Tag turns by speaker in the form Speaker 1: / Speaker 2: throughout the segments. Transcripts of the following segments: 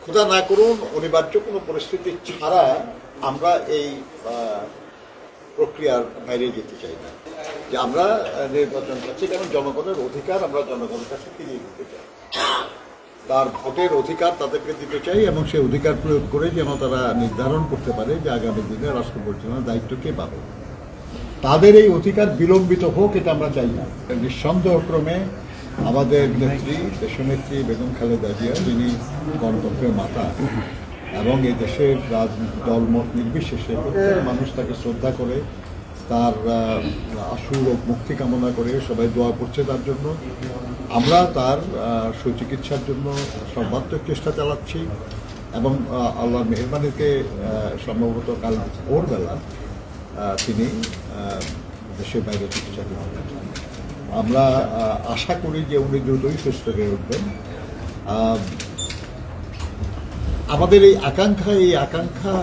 Speaker 1: খোদা না করুন অনিবার্য কোনো পরিস্থিতি ছাড়া আমরা এই প্রক্রিয়ার বাইরে যেতে চাই না, যে আমরা নির্বাচন করছি কারণ জনগণের অধিকার আমরা জনগণের কাছে ফিরিয়ে দিতে চাই, তার ভোটের অধিকার তাদেরকে দিতে চাই এবং সেই অধিকার প্রয়োগ করে যেন তারা নির্ধারণ করতে পারে যে আগামী দিনে রাষ্ট্র পরিচালনার দায়িত্ব কে পাবে। তাদের এই অধিকার বিলম্বিত হোক এটা আমরা চাই না। নিঃসন্দেহক্রমে আমাদের নেত্রী দেশনেত্রী বেগম খালেদা জিয়া, যিনি গণতন্ত্রের মাতা এবং এই দেশের রাজনীতি দলমত নির্বিশেষে প্রত্যেক মানুষ তাকে শ্রদ্ধা করে, তার আশু রোগ মুক্তি কামনা করে সবাই দোয়া করছে তার জন্য। আমরা তার সুচিকিৎসার জন্য সর্বাত্মক চেষ্টা চালাচ্ছি এবং আল্লাহর মেহেরবানিতে সম্ভবত কাল ভোরবেলা তিনি দেশের বাইরে চিকিৎসা করবেন। আমরা আশা করি যে উনি দ্রুতই সুস্থ হয়ে উঠবেন। আমাদের এই আকাঙ্ক্ষা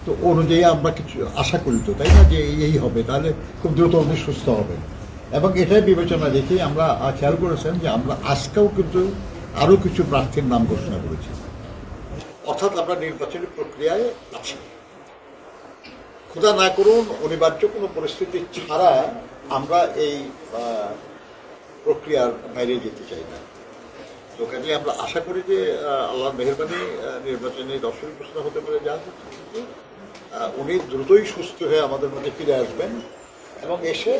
Speaker 1: তো অনুযায়ী আমরা কিছু আশা করি তো, তাই না, যে এই হবে, তাহলে খুব দ্রুত উনি সুস্থ হবেন। এবং এটাই বিবেচনা রেখে আমরা খেয়াল করেছেন যে আমরা আজকেও কিন্তু আরও কিছু প্রার্থীর নাম ঘোষণা করেছি, অর্থাৎ আমরা নির্বাচনী প্রক্রিয়ায় আছি। খোদা না করুন অনিবার্য কোনো পরিস্থিতি ছাড়া আমরা এই প্রক্রিয়ার বাইরে যেতে চাই না। তো কাজে আমরা আশা করি যে আল্লাহর মেহেরবানি নির্বাচনী দর্শক ঘোষণা হতে পারে, যা হচ্ছে উনি দ্রুতই সুস্থ হয়ে আমাদের মধ্যে ফিরে আসবেন এবং এসে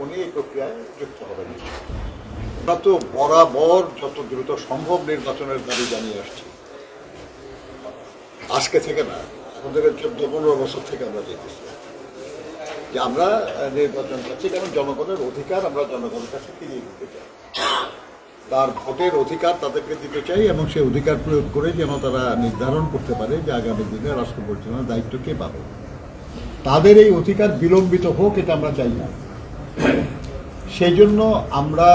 Speaker 1: উনি এই প্রক্রিয়ায় যুক্ত হবেন। আমরা তো বরাবর যত দ্রুত সম্ভব নির্বাচনের দাবি জানিয়ে আসছি, আজকে থেকে না, আমাদের 14-15 বছর থেকে আমরা যেতেছি যে আমরা নির্বাচন করছি কারণ জনগণের অধিকার আমরা জনগণের কাছে ফিরিয়ে দিতে চাই, তার ভোটের অধিকার তাদেরকে দিতে চাই এবং সেই অধিকার প্রয়োগ করে যেন তারা নির্ধারণ করতে পারে যে আগামী দিনে রাষ্ট্র পরিচালনার দায়িত্ব কে পাবে। তাদের এই অধিকার বিলম্বিত হোক এটা আমরা চাই না। সেই জন্য আমরা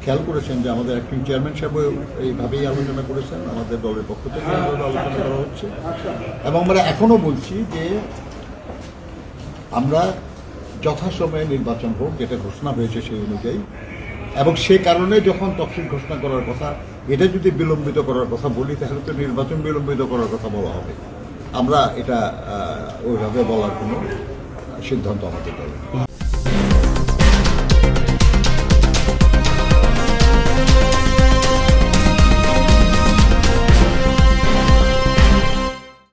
Speaker 1: খেয়াল করেছেন যে আমাদের অ্যাক্টিং চেয়ারম্যান সাহেব এইভাবেই আলোচনা করেছেন, আমাদের দলের পক্ষ থেকে আলোচনা করা হচ্ছে এবং আমরা এখনো বলছি যে আমরা যথাসময়ে নির্বাচন হোক, যেটা ঘোষণা হয়েছে সেই অনুযায়ী, এবং সে কারণে যখন তফসিল ঘোষণা করার কথা, এটা যদি বিলম্বিত করার কথা বলি তাহলে তো নির্বাচন বিলম্বিত করার কথা বলা হবে। আমরা এটা ওইভাবে বলার কোনো সিদ্ধান্ত আমাদের দল।